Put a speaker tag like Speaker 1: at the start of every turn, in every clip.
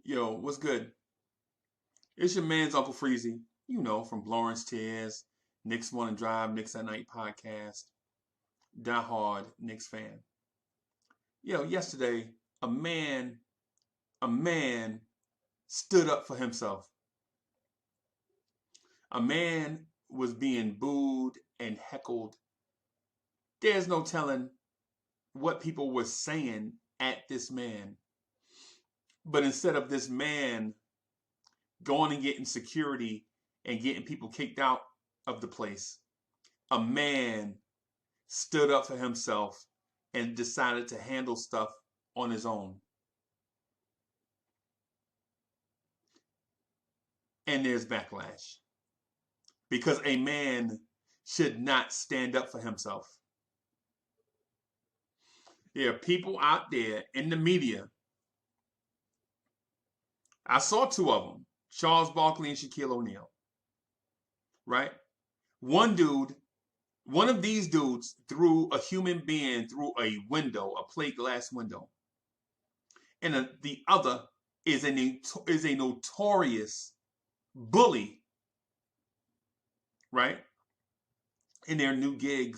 Speaker 1: Yo, what's good? It's your man's Uncle Freezy, from Blorange Tears, Knicks Morning Drive, Knicks at Night podcast, diehard Knicks fan. Yesterday, a man, a man stood up for himself. A man was being booed and heckled. There's no telling what people were saying at this man. But instead of this man going and getting security and getting people kicked out of the place, a man stood up for himself and decided to handle stuff on his own. And there's backlash because a man should not stand up for himself. There are people out there in the media. I saw two of them, Charles Barkley and Shaquille O'Neal, right? One of these dudes threw a human being through a window, a plate glass window. And the other is a notorious bully, right? In their new gig,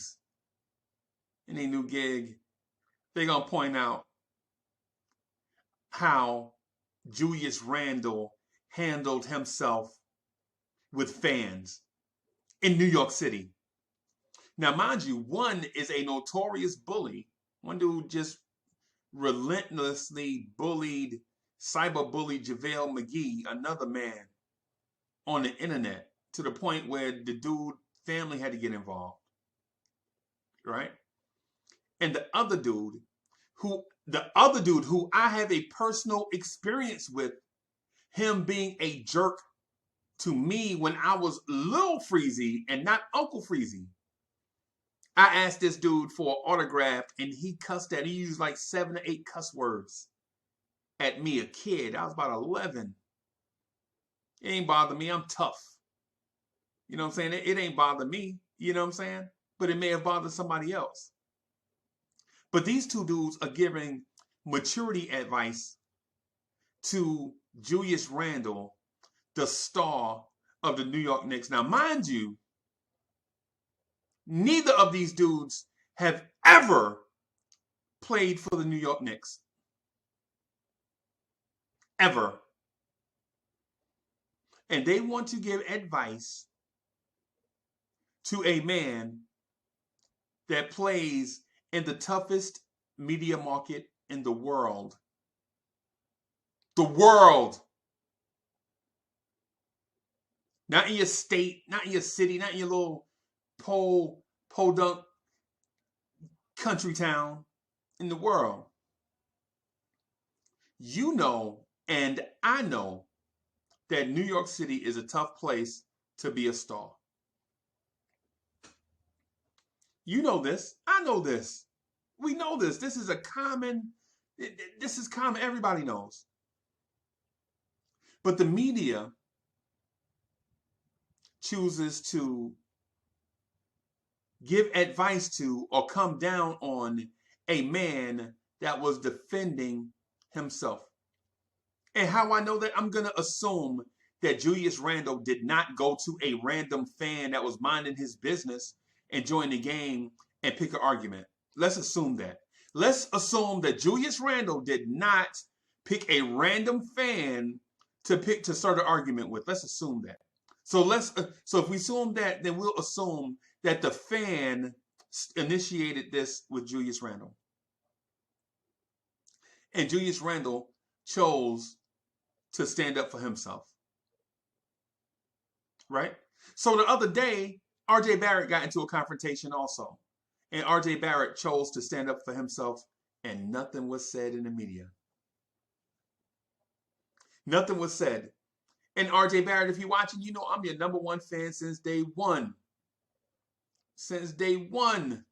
Speaker 1: they're going to point out how Julius Randle handled himself with fans in New York City. Now, mind you, one is a notorious bully. One dude just relentlessly cyberbullied JaVale McGee, another man, on the internet to the point where the dude family had to get involved, right? And the other dude who I have a personal experience with, him being a jerk to me when I was Lil Freezy and not Uncle Freezy. I asked this dude for an autograph and he cussed at. He used like 7 or 8 cuss words at me, a kid. I was about 11. It ain't bother me. I'm tough. You know what I'm saying? It ain't bother me. You know what I'm saying? But it may have bothered somebody else. But these two dudes are giving maturity advice to Julius Randle, the star of the New York Knicks. Now, mind you, neither of these dudes have ever played for the New York Knicks. Ever. And they want to give advice to a man that plays in the toughest media market in the world. The world. Not in your state, not in your city, not in your little podunk country town, in the world. You know, and I know that New York City is a tough place to be a star. You know this. I know this. We know this. This is common. Everybody knows. But the media chooses to give advice to or come down on a man that was defending himself. And how I know that? I'm going to assume that Julius Randle did not go to a random fan that was minding his business and join the game and pick an argument. Let's assume that. Let's assume that Julius Randle did not pick a random fan to start an argument with. Let's assume that. So if we assume that, then we'll assume that the fan initiated this with Julius Randle. And Julius Randle chose to stand up for himself. Right? So the other day, R.J. Barrett got into a confrontation also. And R.J. Barrett chose to stand up for himself, and nothing was said in the media. Nothing was said. And R.J. Barrett, if you're watching, you know I'm your number one fan since day one. Since day one.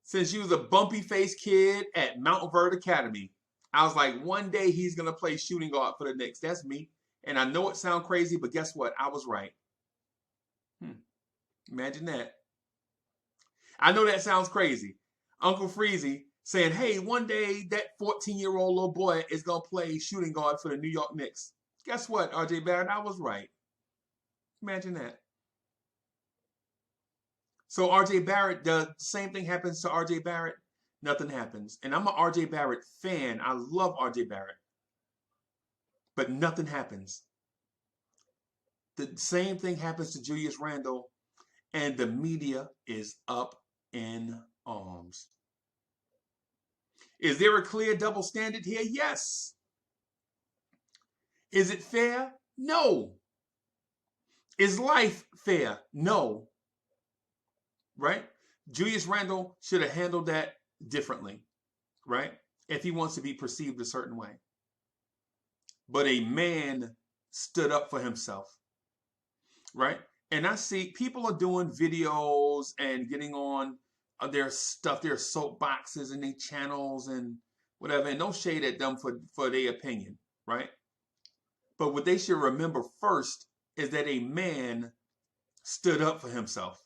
Speaker 1: Since you was a bumpy-faced kid at Mount Verde Academy. I was like, one day he's going to play shooting guard for the Knicks. That's me. And I know it sounds crazy, but guess what? I was right. Imagine that. I know that sounds crazy. Uncle Freezy saying, hey, one day that 14-year-old little boy is going to play shooting guard for the New York Knicks. Guess what, RJ Barrett? I was right. Imagine that. So RJ Barrett, the same thing happens to RJ Barrett. Nothing happens. And I'm an RJ Barrett fan. I love RJ Barrett. But nothing happens. The same thing happens to Julius Randle, and the media is up in arms. Is there a clear double standard here? Yes. Is it fair? No. Is life fair? No. Right? Julius Randle should have handled that differently, right? If he wants to be perceived a certain way. But a man stood up for himself, right? And I see people are doing videos and getting on their stuff, their soapboxes and their channels and whatever, and no shade at them for their opinion, right? But what they should remember first is that a man stood up for himself.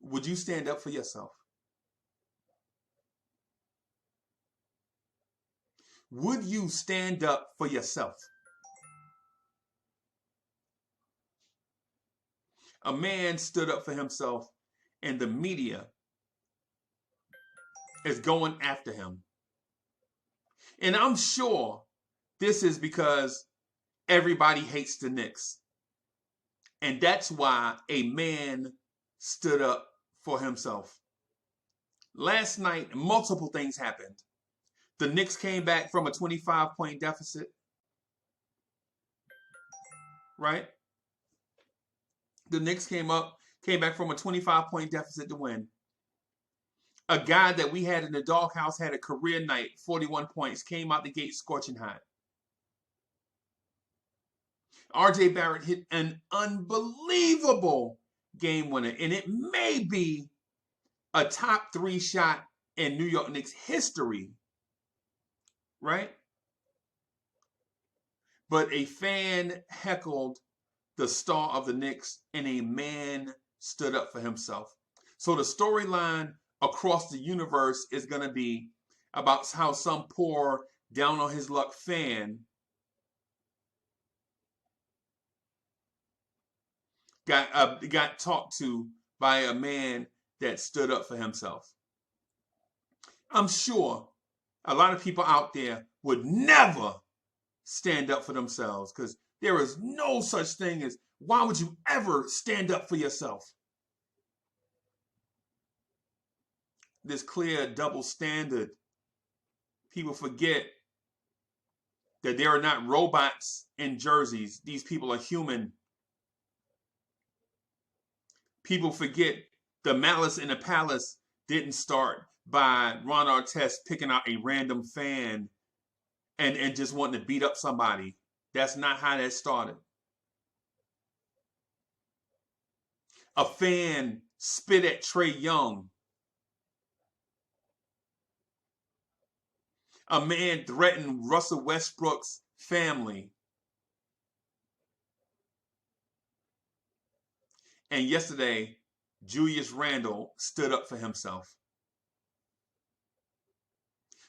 Speaker 1: Would you stand up for yourself? Would you stand up for yourself? A man stood up for himself, and the media is going after him. And I'm sure this is because everybody hates the Knicks. And that's why a man stood up for himself. Last night, multiple things happened. The Knicks came back from a 25-point deficit, right? The Knicks came back from a 25-point deficit to win. A guy that we had in the doghouse had a career night, 41 points, came out the gate scorching hot. RJ Barrett hit an unbelievable game winner, and it may be a top 3 shot in New York Knicks history, right? But a fan heckled the star of the Knicks, and a man stood up for himself. So the storyline across the universe is going to be about how some poor, down on his luck fan got talked to by a man that stood up for himself. I'm sure a lot of people out there would never stand up for themselves, because there is no such thing as, why would you ever stand up for yourself? This clear double standard. People forget that there are not robots in jerseys. These people are human. People forget the malice in the palace didn't start by Ron Artest picking out a random fan and just wanting to beat up somebody. That's not how that started. A fan spit at Trae Young. A man threatened Russell Westbrook's family. And yesterday, Julius Randle stood up for himself.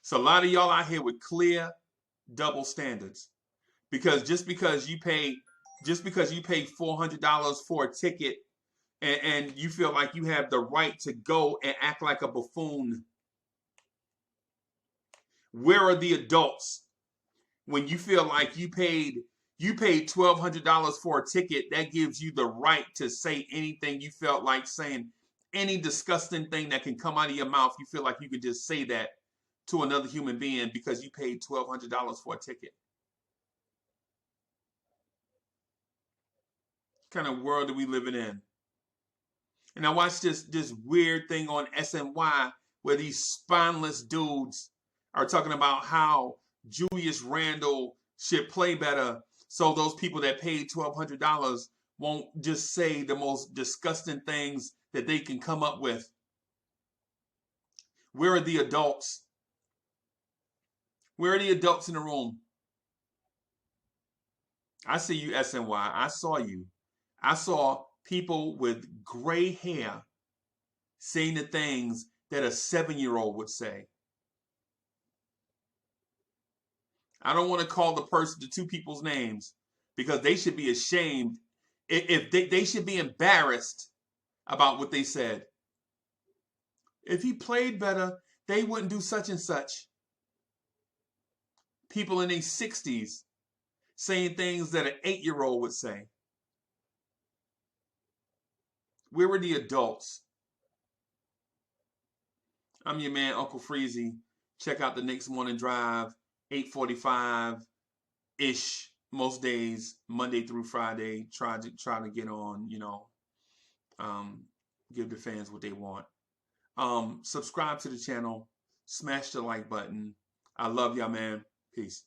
Speaker 1: So a lot of y'all out here with clear double standards. Because just because you pay $400 for a ticket and you feel like you have the right to go and act like a buffoon, where are the adults when you feel like you paid $1,200 for a ticket? That gives you the right to say anything you felt like saying. Any disgusting thing that can come out of your mouth, you feel like you could just say that to another human being because you paid $1,200 for a ticket. What kind of world are we living in? And I watched this weird thing on SNY where these spineless dudes are talking about how Julius Randle should play better, so those people that paid $1,200 won't just say the most disgusting things that they can come up with. Where are the adults? Where are the adults in the room? I see you, SNY. I saw you. I saw people with gray hair saying the things that a 7-year-old would say. I don't want to call the two people's names because they should be ashamed. If they should be embarrassed about what they said. If he played better, they wouldn't do such and such. People in their 60s saying things that an 8-year-old would say. Where were the adults? I'm your man, Uncle Freezy. Check out the Knicks Morning Drive, 8:45-ish most days, Monday through Friday. Try to get on, give the fans what they want. Subscribe to the channel. Smash the like button. I love y'all, man. Peace.